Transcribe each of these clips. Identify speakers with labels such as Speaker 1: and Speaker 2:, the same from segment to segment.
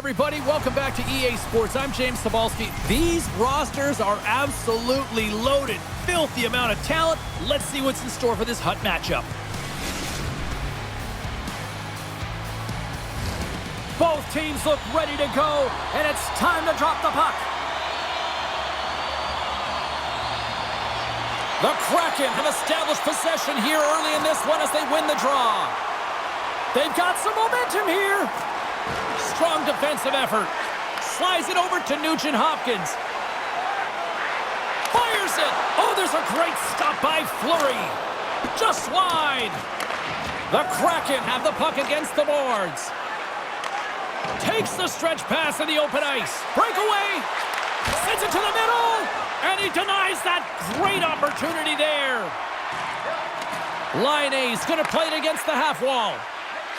Speaker 1: everybody. Welcome back to EA Sports. I'm James Cebulski. These rosters are absolutely loaded. Filthy amount of talent. Let's see what's in store for this hot matchup. Both teams look ready to go, and it's time to drop the puck. The Kraken have established possession here early in this one as they win the draw. They've got some momentum here. Strong defensive effort. Slides it over to Nugent-Hopkins. Fires it. Oh, there's a great stop by Fleury. Just wide. The Kraken have the puck against the boards. Takes the stretch pass in the open ice. Breakaway. Sends it to the middle. And he denies that great opportunity there. Line A's going to play it against the half wall.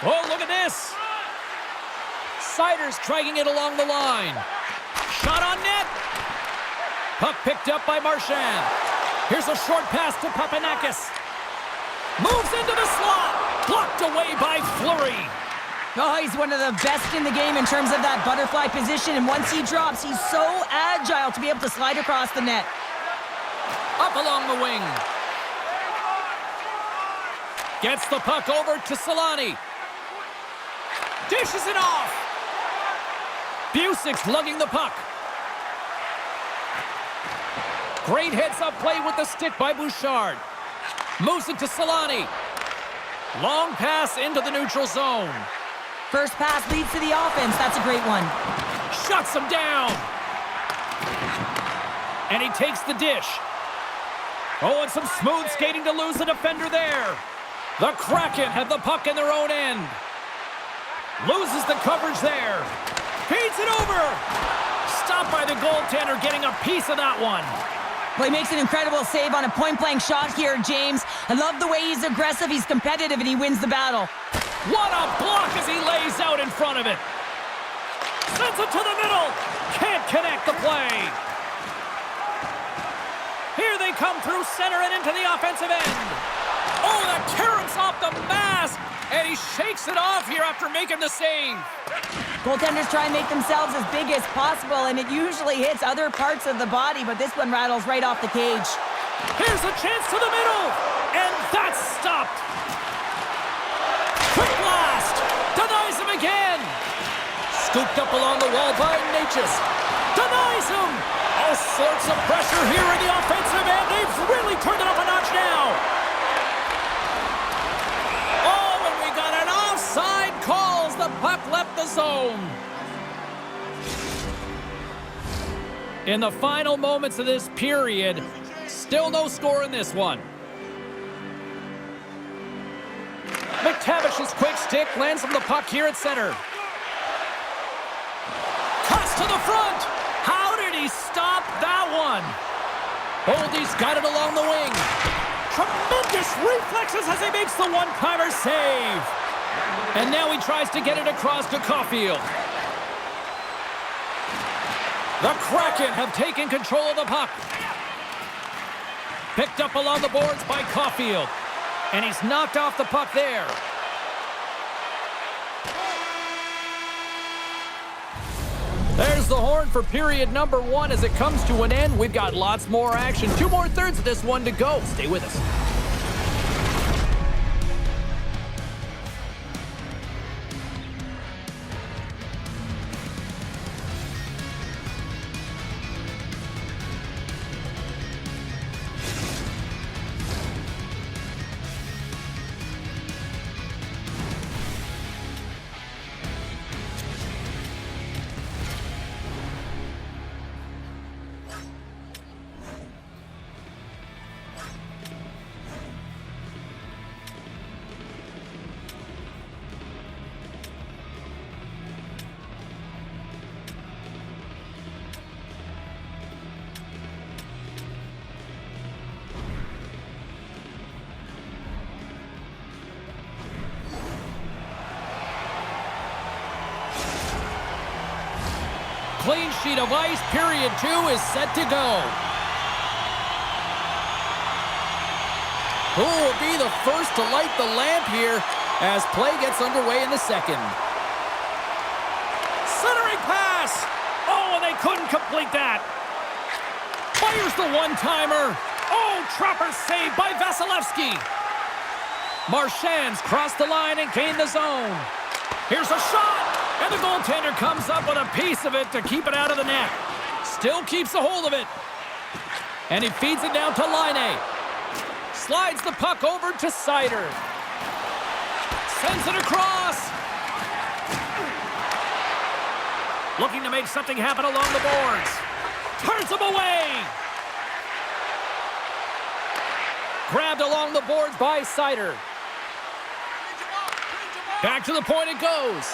Speaker 1: Oh, look at this. Sider's dragging it along the line. Shot on net. Puck picked up by Marchand. Here's a short pass to Papanakis. Moves into the slot. Blocked away by Fleury.
Speaker 2: Oh, he's one of the best in the game in terms of that butterfly position, and once he drops, he's so agile to be able to slide across the net.
Speaker 1: Up along the wing. Gets the puck over to Solani. Dishes it off. Busic's lugging the puck. Great heads-up play with the stick by Bouchard. Moves it to Solani. Long pass into the neutral zone.
Speaker 2: First pass leads to the offense. That's a great one.
Speaker 1: Shuts him down. And he takes the dish. Oh, and some smooth skating to lose the defender there. The Kraken have the puck in their own end. Loses the coverage there. Feeds it over. Stopped by the goaltender, getting a piece of that one.
Speaker 2: Well, he makes an incredible save on a point-blank shot here, James. I love the way he's aggressive, he's competitive, and he wins the battle.
Speaker 1: What a block as he lays out in front of it. Sends it to the middle. Can't connect the play. Here they come through center and into the offensive end. Oh, that carrots off the mask. And he shakes it off here after making the save.
Speaker 2: Goaltenders try and make themselves as big as possible, and it usually hits other parts of the body, but this one rattles right off the cage.
Speaker 1: Here's a chance to the middle. And that's stopped. Quick blast! Denies him again! Scooped up along the wall by Natchez. Denies him! All sorts of pressure here in the offensive end. They've really turned it up a notch now. Oh, and we got an offside call as the puck left the zone. In the final moments of this period, still no score in this one. McTavish's quick stick lands him the puck here at center. Cuts to the front. How did he stop that one? Boldy's got it along the wing. Tremendous reflexes as he makes the one-timer save. And now he tries to get it across to Caulfield. The Kraken have taken control of the puck. Picked up along the boards by Caulfield. And he's knocked off the puck there. There's the horn for period number 1 as it comes to an end. We've got lots more action. 2 more thirds of this one to go. Stay with us. Clean sheet of ice, period 2 is set to go. Who will be the first to light the lamp here as play gets underway in the second? Centering Couldn't complete that. Fires the one-timer. Oh, trapper saved by Vasilevsky. Marchand's crossed the line and gained the zone. Here's a shot, and the goaltender comes up with a piece of it to keep it out of the net. Still keeps a hold of it. And he feeds it down to Laine. Slides the puck over to Seider. Sends it across. Looking to make something happen along the boards. Turns him away. Grabbed along the boards by Seider. Back to the point it goes.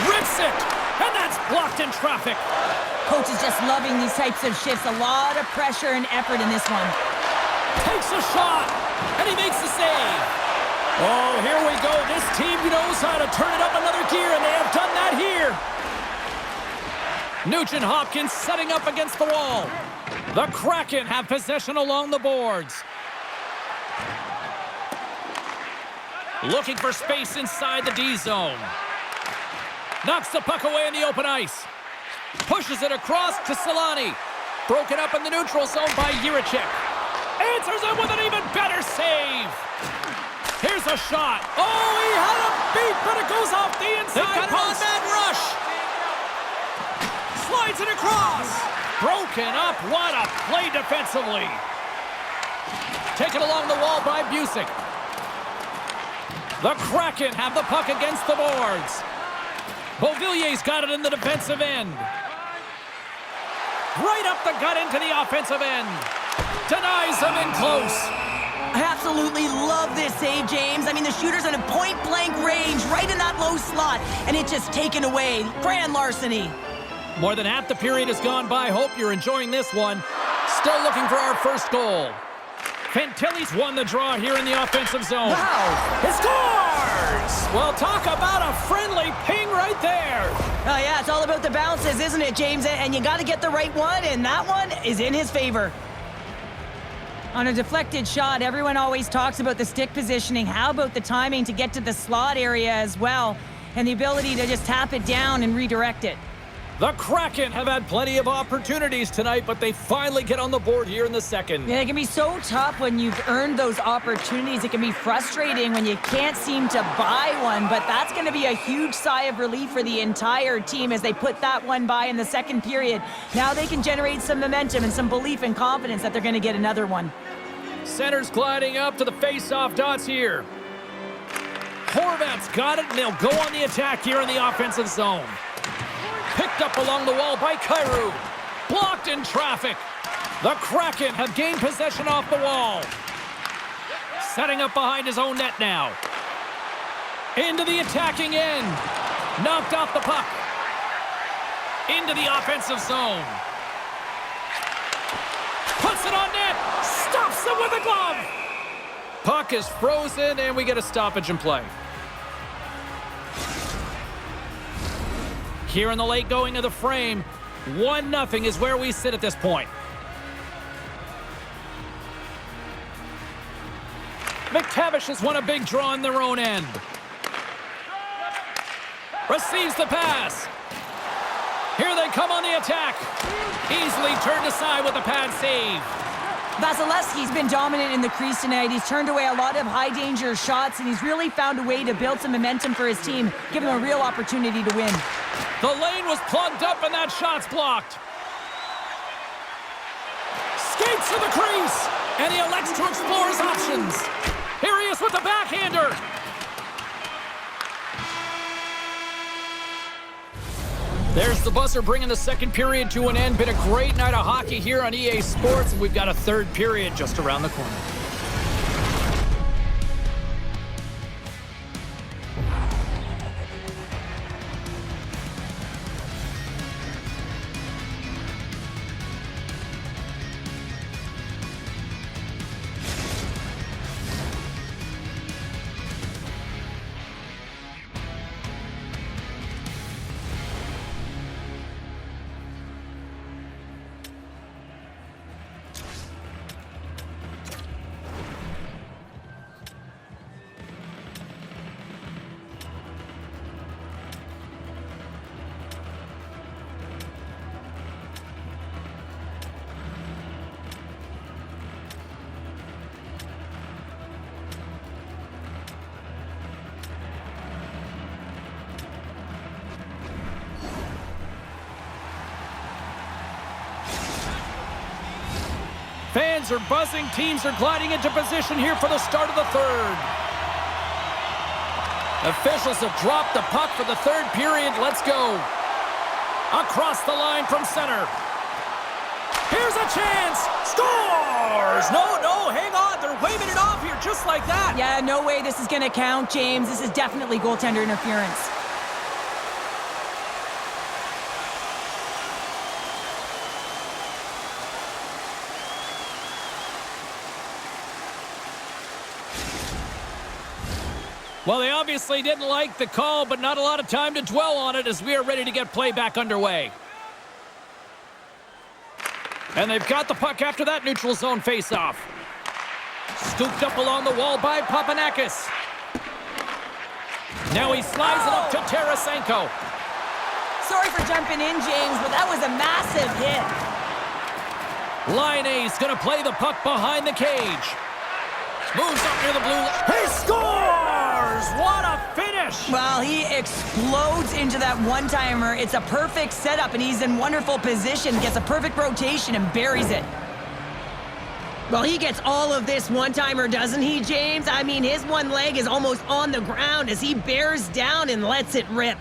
Speaker 1: Rips it. And that's blocked in traffic.
Speaker 2: Coach is just loving these types of shifts. A lot of pressure and effort in this one.
Speaker 1: Takes a shot. And he makes the save. Oh, here we go. This team knows how to turn it up another gear, and they have done that here. Nugent Hopkins setting up against the wall. The Kraken have possession along the boards. Looking for space inside the D zone. Knocks the puck away in the open ice. Pushes it across to Solani. Broken up in the neutral zone by Jiricek. Answers it with an even better save. Here's a shot. Oh, he had a beat, but it goes off the inside post. Man rush. Slides it across. Broken up. What a play defensively. Taken along the wall by Busick. The Kraken have the puck against the boards. Beauvillier's got it in the defensive end. Right up the gut into the offensive end. Denies him in close.
Speaker 2: I absolutely love this save, James. I mean, the shooter's in a point-blank range, right in that low slot, and it's just taken away. Grand larceny.
Speaker 1: More than half the period has gone by. Hope you're enjoying this one. Still looking for our first goal. Fantilli's won the draw here in the offensive zone.
Speaker 2: Wow!
Speaker 1: He scores! Well, talk about a friendly ping right there.
Speaker 2: Oh, yeah, it's all about the bounces, isn't it, James? And you got to get the right one, and that one is in his favor. On a deflected shot, everyone always talks about the stick positioning. How about the timing to get to the slot area as well, and the ability to just tap it down and redirect it?
Speaker 1: The Kraken have had plenty of opportunities tonight, but they finally get on the board here in the second.
Speaker 2: Yeah, it can be so tough when you've earned those opportunities. It can be frustrating when you can't seem to buy one, but that's going to be a huge sigh of relief for the entire team as they put that one by in the second period. Now they can generate some momentum and some belief and confidence that they're going to get another one.
Speaker 1: Center's gliding up to the face-off dots here. Horvat's got it, and they'll go on the attack here in the offensive zone. Picked up along the wall by Kyrou. Blocked in traffic. The Kraken have gained possession off the wall. Setting up behind his own net now. Into the attacking end. Knocked off the puck. Into the offensive zone. Puts it on net. Stops it with a glove. Puck is frozen, and we get a stoppage in play. Here in the late going of the frame, 1-0 is where we sit at this point. McTavish has won a big draw in their own end. Receives the pass. Here they come on the attack. Easily turned aside with a pad save.
Speaker 2: Vasilevsky's been dominant in the crease tonight. He's turned away a lot of high-danger shots, and he's really found a way to build some momentum for his team, give him a real opportunity to win.
Speaker 1: The lane was plugged up, and that shot's blocked. Skates to the crease, and he elects to explore his options. Here he is with the backhander. There's the buzzer bringing the second period to an end. Been a great night of hockey here on EA Sports, and we've got a third period just around the corner. Fans are buzzing. Teams are gliding into position here for the start of the third. Officials have dropped the puck for the third period. Let's go. Across the line from center. Here's a chance. Scores! No, hang on. They're waving it off here just like that.
Speaker 2: Yeah, no way this is going to count, James. This is definitely goaltender interference.
Speaker 1: Well, they obviously didn't like the call, but not a lot of time to dwell on it as we are ready to get play back underway. And they've got the puck after that neutral zone faceoff. Scooped up along the wall by Papanakis. Now he slides it up to Tarasenko.
Speaker 2: Sorry for jumping in, James, but that was a massive hit.
Speaker 1: Line A's going to play the puck behind the cage. Moves up near the blue line. He scores! What a finish!
Speaker 2: Well, he explodes into that one-timer. It's a perfect setup, and he's in wonderful position. Gets a perfect rotation and buries it. Well, he gets all of this one-timer, doesn't he, James? I mean, his one leg is almost on the ground as he bears down and lets it rip.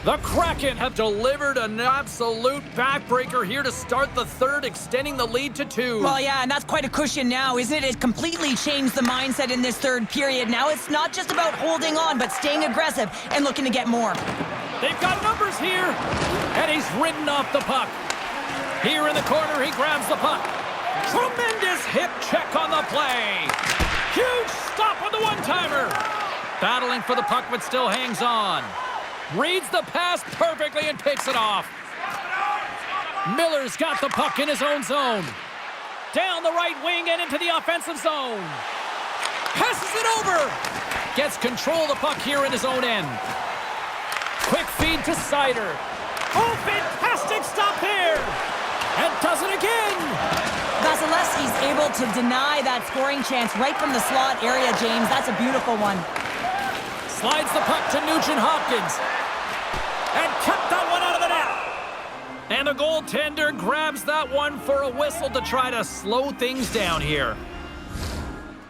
Speaker 1: The Kraken have delivered an absolute backbreaker here to start the third, extending the lead to 2.
Speaker 2: Well, yeah, and that's quite a cushion now, isn't it? It completely changed the mindset in this third period. Now it's not just about holding on, but staying aggressive and looking to get more.
Speaker 1: They've got numbers here, and he's ridden off the puck. Here in the corner, he grabs the puck. Tremendous hip check on the play. Huge stop on the one-timer. Battling for the puck, but still hangs on. Reads the pass perfectly and picks it off. Miller's got the puck in his own zone. Down the right wing and into the offensive zone. Passes it over. Gets control of the puck here in his own end. Quick feed to Seider. Oh, fantastic stop there. And does it again.
Speaker 2: Vasilevsky's able to deny that scoring chance right from the slot area, James. That's a beautiful one.
Speaker 1: Slides the puck to Nugent-Hopkins. And kept that one out of the net. And the goaltender grabs that one for a whistle to try to slow things down here.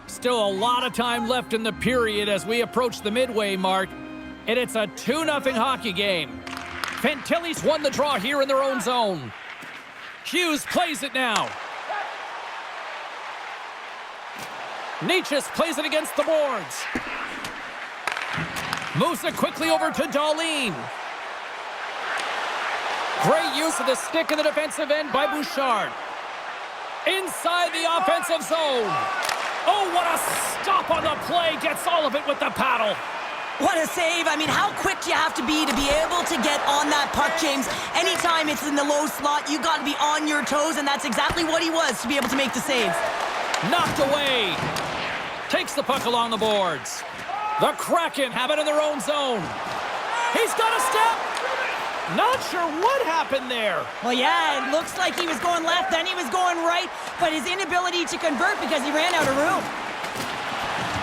Speaker 1: Still a lot of time left in the period as we approach the midway mark. And it's a 2-0 hockey game. Fantilli's won the draw here in their own zone. Hughes plays it now. Nietzsche plays it against the boards. Moves it quickly over to Dahlin. Great use of the stick in the defensive end by Bouchard. Inside the offensive zone. Oh, what a stop on the play. Gets all of it with the paddle.
Speaker 2: What a save. I mean, how quick do you have to be able to get on that puck, James? Anytime it's in the low slot, you got to be on your toes, and that's exactly what he was to be able to make the save.
Speaker 1: Knocked away. Takes the puck along the boards. The Kraken have it in their own zone. He's got a step. Not sure what happened there.
Speaker 2: Well, yeah, it looks like he was going left, then he was going right, but his inability to convert because he ran out of room.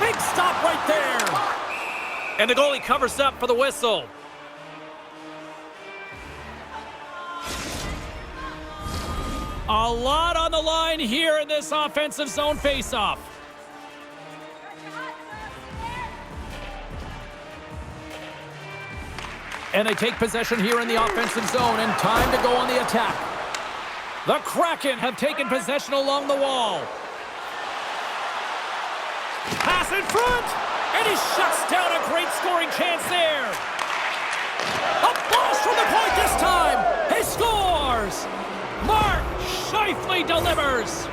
Speaker 1: Big stop right there. And the goalie covers up for the whistle. A lot on the line here in this offensive zone faceoff. And they take possession here in the offensive zone, and time to go on the attack. The Kraken have taken possession along the wall. Pass in front, and he shuts down a great scoring chance there. A blast from the point this time. He scores. Mark Scheifele delivers.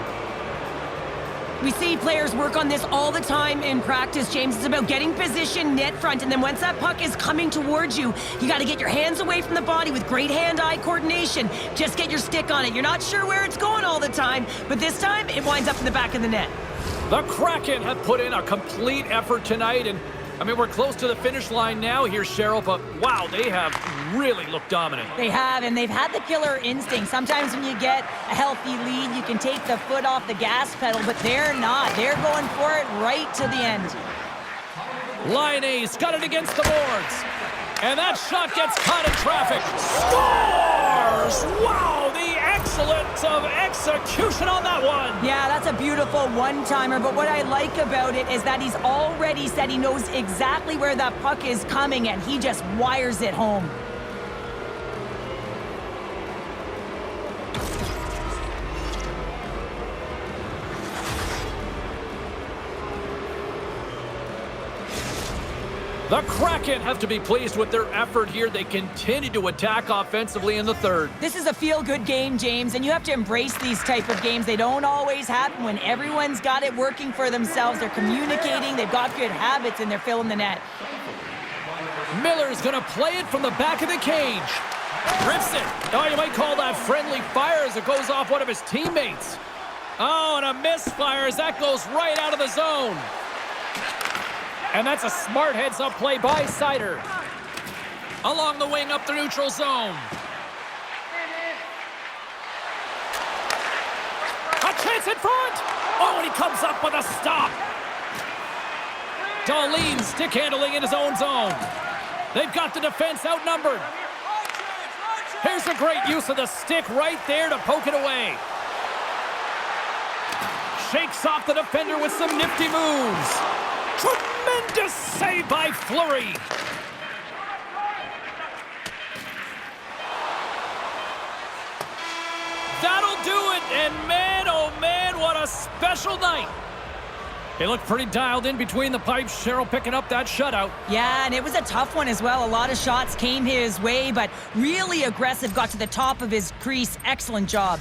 Speaker 2: We see players work on this all the time in practice, James. It's about getting position net front, and then once that puck is coming towards you, you got to get your hands away from the body with great hand-eye coordination. Just get your stick on it. You're not sure where it's going all the time, but this time it winds up in the back of the net.
Speaker 1: The Kraken have put in a complete effort tonight, and I mean, we're close to the finish line now here, Cheryl, but wow, they have really looked dominant.
Speaker 2: They have, and they've had the killer instinct. Sometimes when you get a healthy lead, you can take the foot off the gas pedal, but they're not. They're going for it right to the end.
Speaker 1: Line A's got it against the boards, and that shot gets caught in traffic. Scores! Wow, the excellent Strokes of execution on that one.
Speaker 2: Yeah, that's a beautiful one-timer, but what I like about it is that he's already said he knows exactly where that puck is coming, and he just wires it home.
Speaker 1: The Kraken have to be pleased with their effort here. They continue to attack offensively in the third.
Speaker 2: This is a feel-good game, James, and you have to embrace these type of games. They don't always happen when everyone's got it working for themselves. They're communicating, they've got good habits, and they're filling the net.
Speaker 1: Miller's going to play it from the back of the cage. Rips it. Oh, you might call that friendly fire as it goes off one of his teammates. Oh, and a misfire as that goes right out of the zone. And that's a smart heads-up play by Seider. Along the wing up the neutral zone. A chance in front! Oh, and he comes up with a stop. Dahlin stick handling in his own zone. They've got the defense outnumbered. Here's a great use of the stick right there to poke it away. Shakes off the defender with some nifty moves. Tremendous save by Fleury. That'll do it, and man, oh man, what a special night. They look pretty dialed in between the pipes. Cheryl picking up that shutout.
Speaker 2: Yeah, and it was a tough one as well. A lot of shots came his way, but really aggressive, got to the top of his crease. Excellent job.